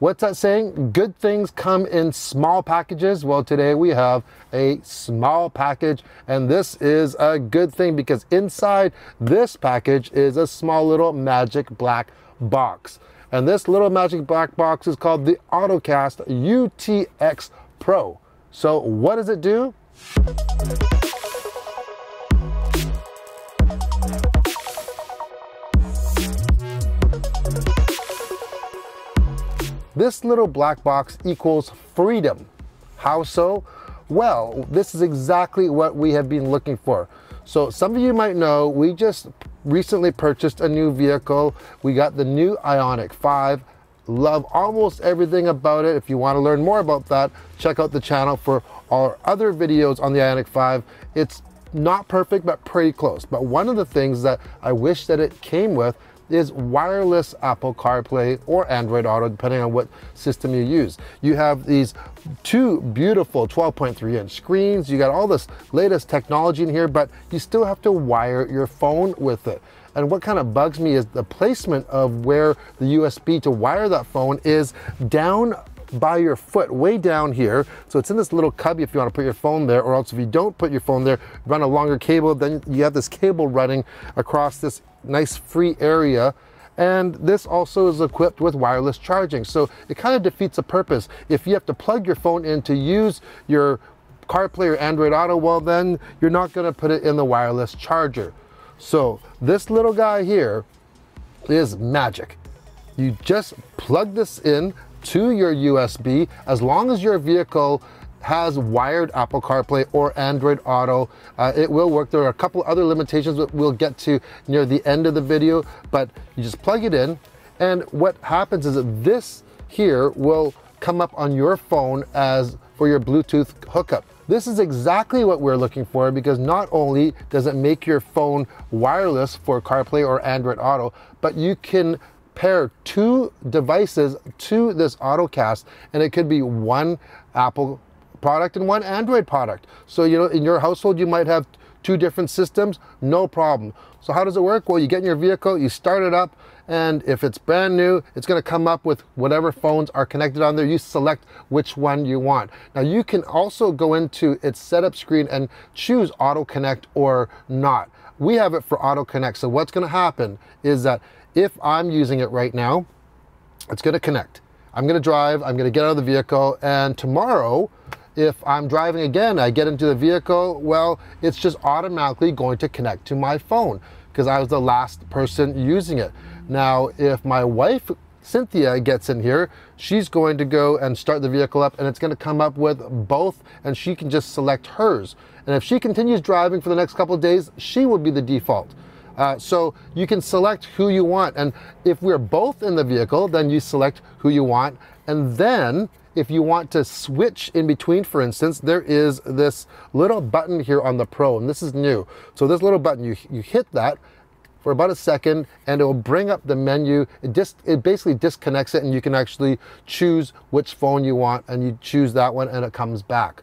What's that saying? Good things come in small packages. Well, today we have a small package, and this is a good thing because inside this package is a small little magic black box. And this little magic black box is called the Ottocast U2-X Pro. So what does it do? This little black box equals freedom. How so? Well, this is exactly what we have been looking for. So some of you might know, we just recently purchased a new vehicle. We got the new Ioniq 5. Love almost everything about it. If you want to learn more about that, check out the channel for our other videos on the Ioniq 5. It's not perfect, but pretty close. But one of the things that I wish that it came with is wireless Apple CarPlay or Android Auto, depending on what system you use. You have these two beautiful 12.3-inch screens. You got all this latest technology in here, but you still have to wire your phone with it. And what kind of bugs me is the placement of where the USB to wire that phone is down by your foot, way down here. So it's in this little cubby if you want to put your phone there, or else if you don't put your phone there, run a longer cable, then you have this cable running across this nice free area. And this also is equipped with wireless charging. So it kind of defeats the purpose. If you have to plug your phone in to use your CarPlay or Android Auto, well then you're not going to put it in the wireless charger. So this little guy here is magic. You just plug this in to your USB. As long as your vehicle has wired Apple CarPlay or Android Auto, it will work. There are a couple other limitations that we'll get to near the end of the video, but you just plug it in, and what happens is that this here will come up on your phone as for your Bluetooth hookup. This is exactly what we're looking for, because not only does it make your phone wireless for CarPlay or Android Auto, but you can pair two devices to this Ottocast, and it could be one Apple product and one Android product. So, you know, in your household, you might have two different systems, no problem. So how does it work? Well, you get in your vehicle, you start it up, and if it's brand new, it's gonna come up with whatever phones are connected on there. You select which one you want. Now, you can also go into its setup screen and choose Auto Connect or not. We have it for Auto Connect. So what's gonna happen is that if I'm using it right now, it's gonna connect. I'm gonna drive, I'm gonna get out of the vehicle, and tomorrow, if I'm driving again, I get into the vehicle, well, it's just automatically going to connect to my phone because I was the last person using it. Now, if my wife, Cynthia, gets in here, she's going to go and start the vehicle up, and it's gonna come up with both, and she can just select hers. And if she continues driving for the next couple of days, she will be the default. So you can select who you want, and if we're both in the vehicle, then you select who you want. And then if you want to switch in between, for instance, there is this little button here on the Pro, and this is new. So this little button, you hit that for about a second, and it will bring up the menu. It basically disconnects it, and you can actually choose which phone you want, and you choose that one, and it comes back.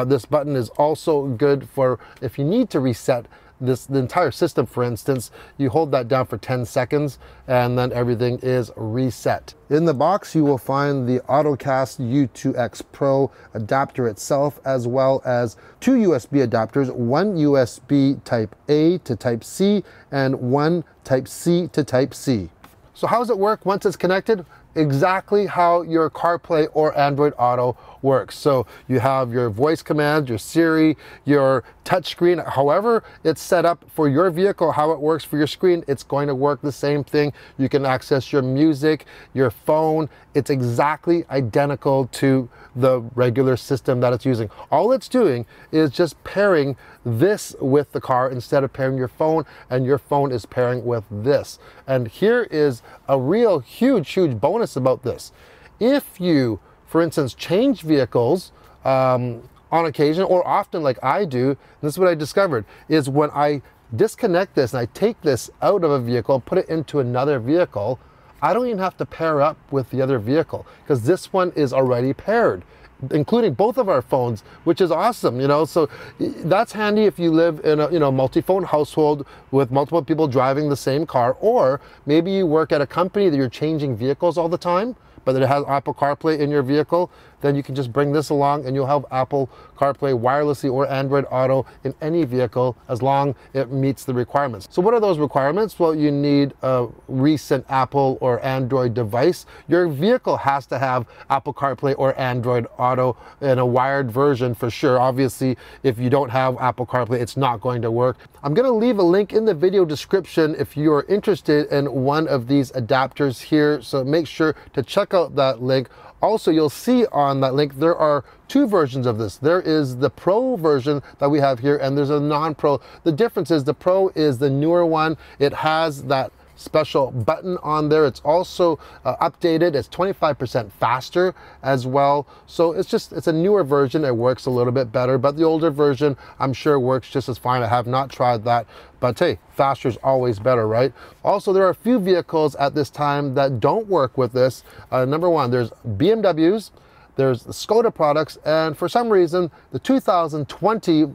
This button is also good for if you need to reset the entire system, for instance. You hold that down for 10 seconds and then everything is reset. In the box, you will find the Ottocast U2-X Pro adapter itself, as well as two USB adapters, one USB Type A to Type C and one Type C to Type C. So how does it work once it's connected? Exactly how your CarPlay or Android Auto works. So you have your voice commands, your Siri, your touchscreen, however it's set up for your vehicle, how it works for your screen, it's going to work the same thing. You can access your music, your phone. It's exactly identical to the regular system that it's using. All it's doing is just pairing this with the car instead of pairing your phone, and your phone is pairing with this. And here is a real huge bonus about this. If you, for instance, change vehicles on occasion or often like I do, and this is what I discovered, is when I disconnect this and I take this out of a vehicle, put it into another vehicle, I don't even have to pair up with the other vehicle because this one is already paired, including both of our phones, which is awesome, you know. So that's handy if you live in a multi-phone household with multiple people driving the same car, or maybe you work at a company that you're changing vehicles all the time, but it has Apple CarPlay in your vehicle, then you can just bring this along and you'll have Apple CarPlay wirelessly or Android Auto in any vehicle as long as it meets the requirements. So what are those requirements? Well, you need a recent Apple or Android device. Your vehicle has to have Apple CarPlay or Android Auto in a wired version for sure. Obviously, if you don't have Apple CarPlay, it's not going to work. I'm going to leave a link in the video description if you are interested in one of these adapters here. So make sure to check out that link. Also, you'll see on that link, there are two versions of this. There is the Pro version that we have here, and there's a non-Pro. The difference is the Pro is the newer one. It has that special button on there. It's also updated. It's 25% faster as well. So it's a newer version. It works a little bit better, but the older version I'm sure works just as fine. I have not tried that, but hey, faster is always better, right? Also, there are a few vehicles at this time that don't work with this. Number one, there's BMWs, there's the Skoda products, and for some reason, the 2020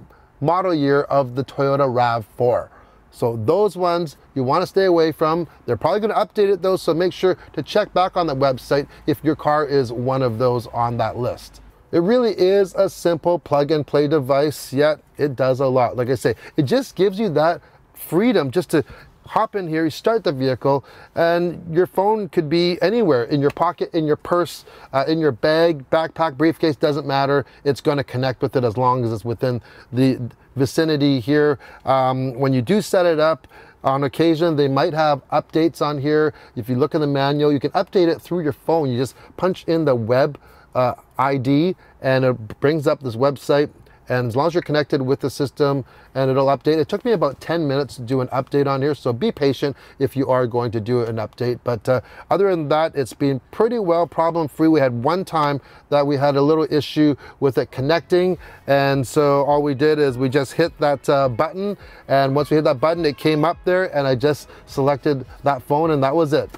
model year of the Toyota RAV4. So those ones you want to stay away from. They're probably going to update it though, so make sure to check back on the website if your car is one of those on that list. It really is a simple plug and play device, yet it does a lot. Like I say, it just gives you that freedom just to hop in here, you start the vehicle, and your phone could be anywhere, in your pocket, in your purse, in your bag, backpack, briefcase, doesn't matter. It's going to connect with it as long as it's within the vicinity here. When you do set it up, on occasion, they might have updates on here. If you look in the manual, you can update it through your phone. You just punch in the web ID, and it brings up this website. And as long as you're connected with the system, and it'll update. It took me about 10 minutes to do an update on here, so be patient if you are going to do an update. But other than that, it's been pretty well problem-free. We had one time that we had a little issue with it connecting, and so all we did is we just hit that button, and once we hit that button, it came up there, and I just selected that phone, and that was it.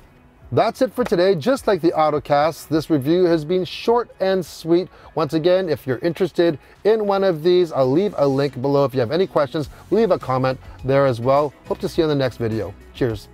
That's it for today. Just like the Ottocast, this review has been short and sweet. Once again, if you're interested in one of these, I'll leave a link below. If you have any questions, leave a comment there as well. Hope to see you in the next video. Cheers.